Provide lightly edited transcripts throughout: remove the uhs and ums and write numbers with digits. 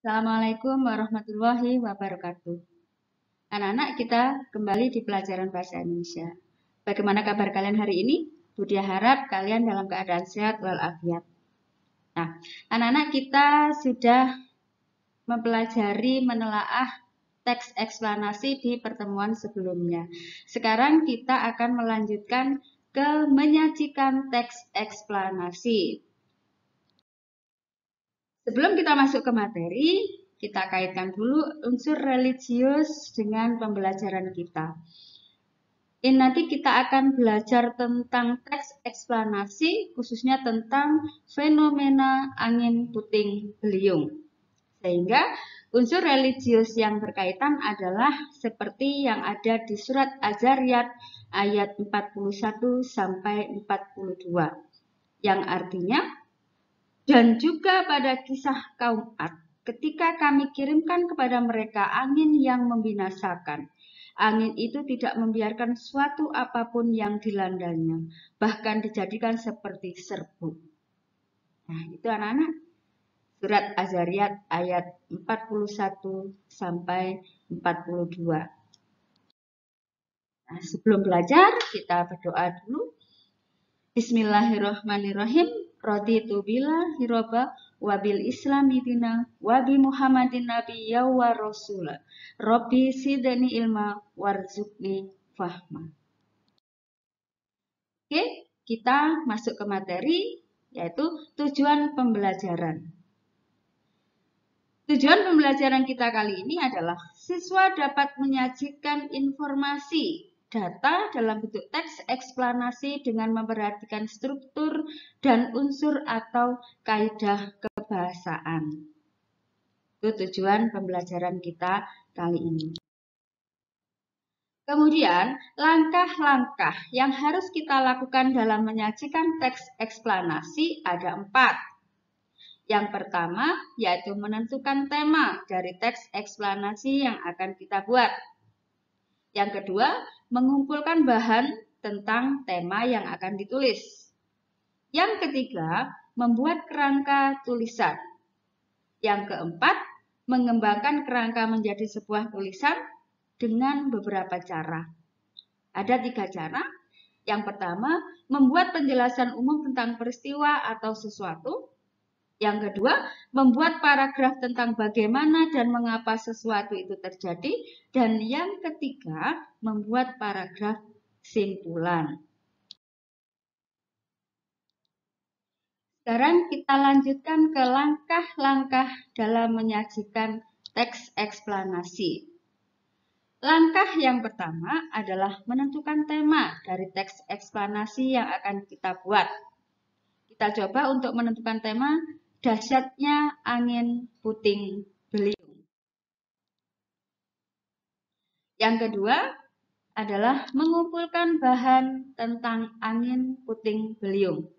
Assalamualaikum warahmatullahi wabarakatuh. Anak-anak, kita kembali di pelajaran bahasa Indonesia. Bagaimana kabar kalian hari ini? Budi harap kalian dalam keadaan sehat walafiat. Nah, anak-anak, kita sudah mempelajari menelaah teks eksplanasi di pertemuan sebelumnya. Sekarang kita akan melanjutkan ke menyajikan teks eksplanasi. Sebelum kita masuk ke materi, kita kaitkan dulu unsur religius dengan pembelajaran kita. Ini nanti kita akan belajar tentang teks eksplanasi, khususnya tentang fenomena angin puting beliung. Sehingga unsur religius yang berkaitan adalah seperti yang ada di surat Az-Zariyat ayat 41 sampai 42, yang artinya, dan juga pada kisah kaum Ad, ketika kami kirimkan kepada mereka angin yang membinasakan. Angin itu tidak membiarkan suatu apapun yang dilandanya, bahkan dijadikan seperti serbuk. Nah, itu anak-anak. Surat Az-Zariyat ayat 41 sampai 42. Nah, sebelum belajar, kita berdoa dulu. Bismillahirrahmanirrahim. Raditu billahi robba wa bil islami dina wa bi Muhammadin nabiyya wa rasula. Rabbi sidni ilma warzuqni fahma. Oke, kita masuk ke materi, yaitu tujuan pembelajaran. Tujuan pembelajaran kita kali ini adalah siswa dapat menyajikan informasi data dalam bentuk teks eksplanasi dengan memperhatikan struktur dan unsur atau kaidah kebahasaan. Itu tujuan pembelajaran kita kali ini. Kemudian, langkah-langkah yang harus kita lakukan dalam menyajikan teks eksplanasi ada 4. Yang pertama, yaitu menentukan tema dari teks eksplanasi yang akan kita buat. Yang kedua, mengumpulkan bahan tentang tema yang akan ditulis. Yang ketiga, membuat kerangka tulisan. Yang keempat, mengembangkan kerangka menjadi sebuah tulisan dengan beberapa cara. Ada 3 cara. Yang pertama, membuat penjelasan umum tentang peristiwa atau sesuatu. Yang kedua, membuat paragraf tentang bagaimana dan mengapa sesuatu itu terjadi. Dan yang ketiga, membuat paragraf simpulan. Sekarang kita lanjutkan ke langkah-langkah dalam menyajikan teks eksplanasi. Langkah yang pertama adalah menentukan tema dari teks eksplanasi yang akan kita buat. Kita coba untuk menentukan tema dahsyatnya angin puting beliung. Yang kedua adalah mengumpulkan bahan tentang angin puting beliung.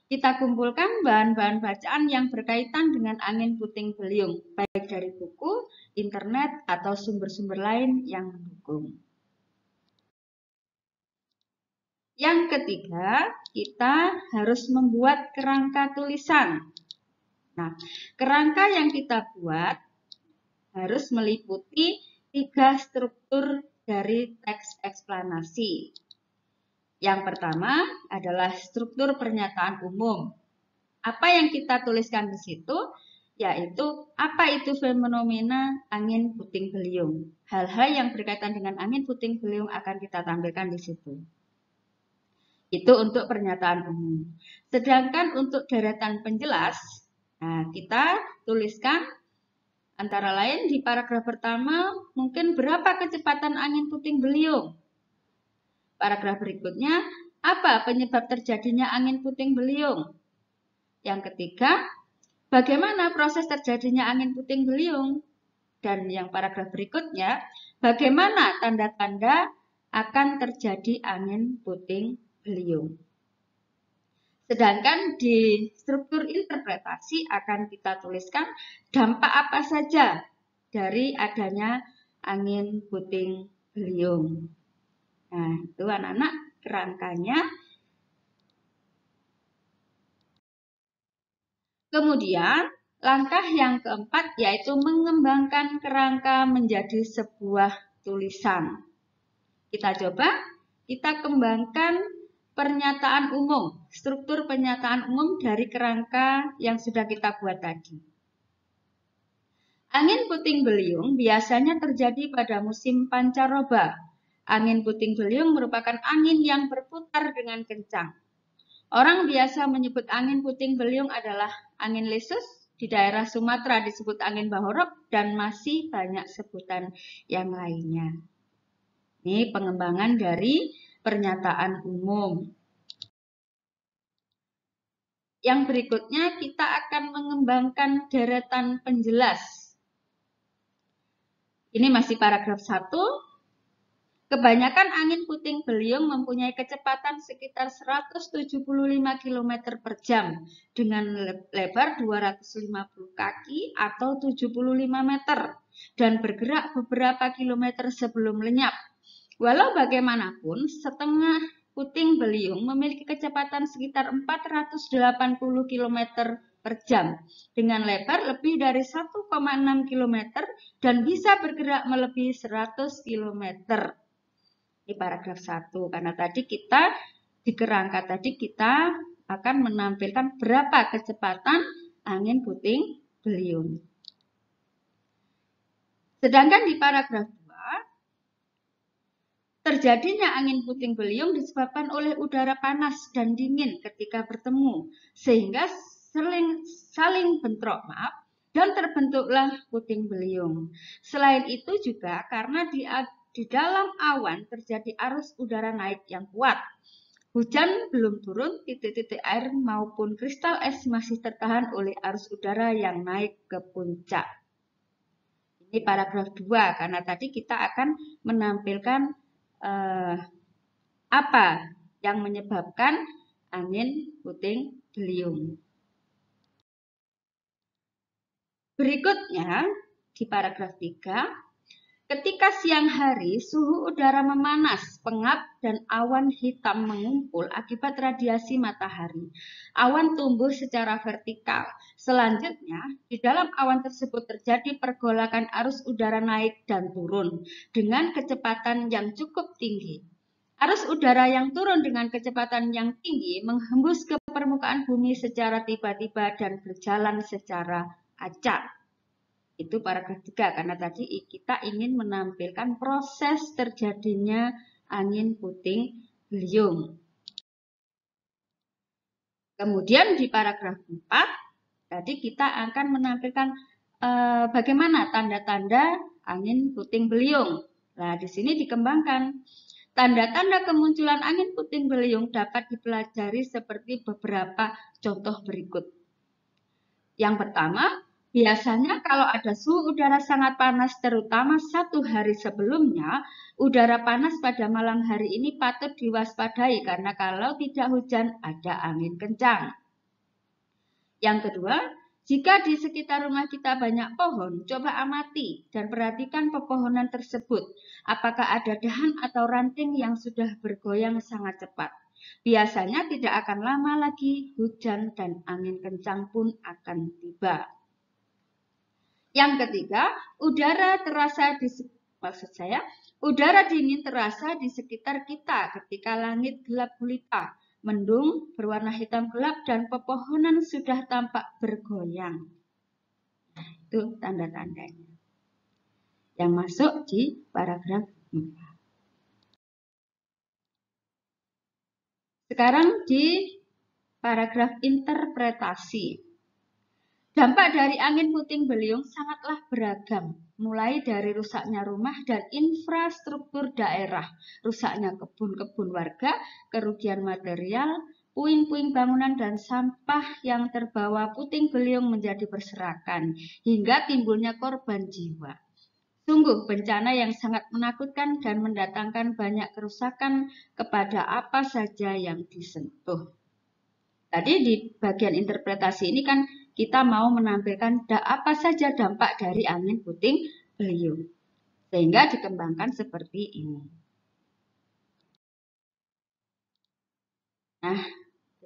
Kita kumpulkan bahan-bahan bacaan yang berkaitan dengan angin puting beliung, baik dari buku, internet, atau sumber-sumber lain yang mendukung. Yang ketiga, kita harus membuat kerangka tulisan. Nah, kerangka yang kita buat harus meliputi 3 struktur dari teks eksplanasi. Yang pertama adalah struktur pernyataan umum. Apa yang kita tuliskan di situ? Yaitu apa itu fenomena angin puting beliung. Hal-hal yang berkaitan dengan angin puting beliung akan kita tampilkan di situ. Itu untuk pernyataan umum. Sedangkan untuk deretan penjelas, nah, kita tuliskan antara lain di paragraf pertama mungkin berapa kecepatan angin puting beliung. Paragraf berikutnya, apa penyebab terjadinya angin puting beliung? Yang ketiga, bagaimana proses terjadinya angin puting beliung? Dan yang paragraf berikutnya, bagaimana tanda-tanda akan terjadi angin puting beliung. Sedangkan di struktur interpretasi akan kita tuliskan dampak apa saja dari adanya angin puting beliung. Nah, itu anak-anak kerangkanya. Kemudian Langkah yang keempat yaitu mengembangkan kerangka menjadi sebuah tulisan. Kita coba, kita kembangkan pernyataan umum, struktur pernyataan umum dari kerangka yang sudah kita buat tadi. Angin puting beliung biasanya terjadi pada musim pancaroba. Angin puting beliung merupakan angin yang berputar dengan kencang. Orang biasa menyebut angin puting beliung adalah angin lesus, di daerah Sumatera disebut angin bahorok, dan masih banyak sebutan yang lainnya. Ini pengembangan dari pernyataan umum. Yang berikutnya kita akan mengembangkan deretan penjelas. Ini masih paragraf 1. Kebanyakan angin puting beliung mempunyai kecepatan sekitar 175 km per jam dengan lebar 250 kaki atau 75 meter dan bergerak beberapa kilometer sebelum lenyap. Walau bagaimanapun, setengah puting beliung memiliki kecepatan sekitar 480 km per jam dengan lebar lebih dari 1,6 km dan bisa bergerak melebihi 100 km. Di paragraf 1, karena tadi kita di kerangka tadi kita akan menampilkan berapa kecepatan angin puting beliung. Sedangkan di paragraf 2, terjadinya angin puting beliung disebabkan oleh udara panas dan dingin ketika bertemu, sehingga saling bentrok, dan terbentuklah puting beliung. Selain itu juga karena di dalam awan terjadi arus udara naik yang kuat. Hujan belum turun, titik-titik air maupun kristal es masih tertahan oleh arus udara yang naik ke puncak. Ini paragraf 2, karena tadi kita akan menampilkan apa yang menyebabkan angin puting beliung. Berikutnya, di paragraf 3, ketika siang hari, suhu udara memanas, pengap, dan awan hitam mengumpul akibat radiasi matahari. Awan tumbuh secara vertikal. Selanjutnya, di dalam awan tersebut terjadi pergolakan arus udara naik dan turun dengan kecepatan yang cukup tinggi. Arus udara yang turun dengan kecepatan yang tinggi menghembus ke permukaan bumi secara tiba-tiba dan berjalan secara acak. Itu paragraf 3, karena tadi kita ingin menampilkan proses terjadinya angin puting beliung. Kemudian di paragraf 4, tadi kita akan menampilkan bagaimana tanda-tanda angin puting beliung. Nah, di sini dikembangkan. Tanda-tanda kemunculan angin puting beliung dapat dipelajari seperti beberapa contoh berikut. Yang pertama, biasanya kalau ada suhu udara sangat panas, terutama satu hari sebelumnya, udara panas pada malam hari ini patut diwaspadai karena kalau tidak hujan, ada angin kencang. Yang kedua, jika di sekitar rumah kita banyak pohon, coba amati dan perhatikan pepohonan tersebut. Apakah ada dahan atau ranting yang sudah bergoyang sangat cepat? Biasanya tidak akan lama lagi hujan dan angin kencang pun akan tiba. Yang ketiga, udara dingin terasa di sekitar kita ketika langit gelap gulita, mendung berwarna hitam gelap, dan pepohonan sudah tampak bergoyang. Itu tanda-tandanya yang masuk di paragraf 4. Sekarang di paragraf interpretasi. Dampak dari angin puting beliung sangatlah beragam, mulai dari rusaknya rumah dan infrastruktur daerah, rusaknya kebun-kebun warga, kerugian material, puing-puing bangunan, dan sampah yang terbawa puting beliung menjadi berserakan, hingga timbulnya korban jiwa. Sungguh bencana yang sangat menakutkan dan mendatangkan banyak kerusakan kepada apa saja yang disentuh. Tadi di bagian interpretasi ini kan kita mau menampilkan apa saja dampak dari angin puting beliung. Sehingga dikembangkan seperti ini. Nah,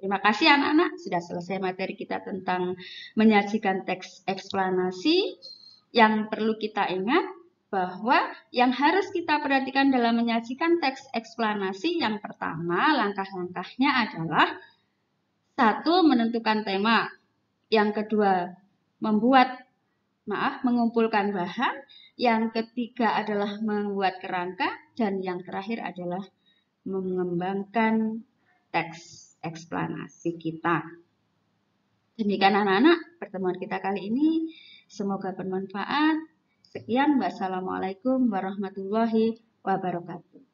Terima kasih anak-anak, sudah selesai materi kita tentang menyajikan teks eksplanasi. Yang perlu kita ingat bahwa yang harus kita perhatikan dalam menyajikan teks eksplanasi yang pertama, langkah-langkahnya adalah satu, menentukan tema. Yang kedua, mengumpulkan bahan. Yang ketiga adalah membuat kerangka. Dan yang terakhir adalah mengembangkan teks eksplanasi kita. Demikian anak-anak pertemuan kita kali ini. Semoga bermanfaat. Sekian, wassalamualaikum warahmatullahi wabarakatuh.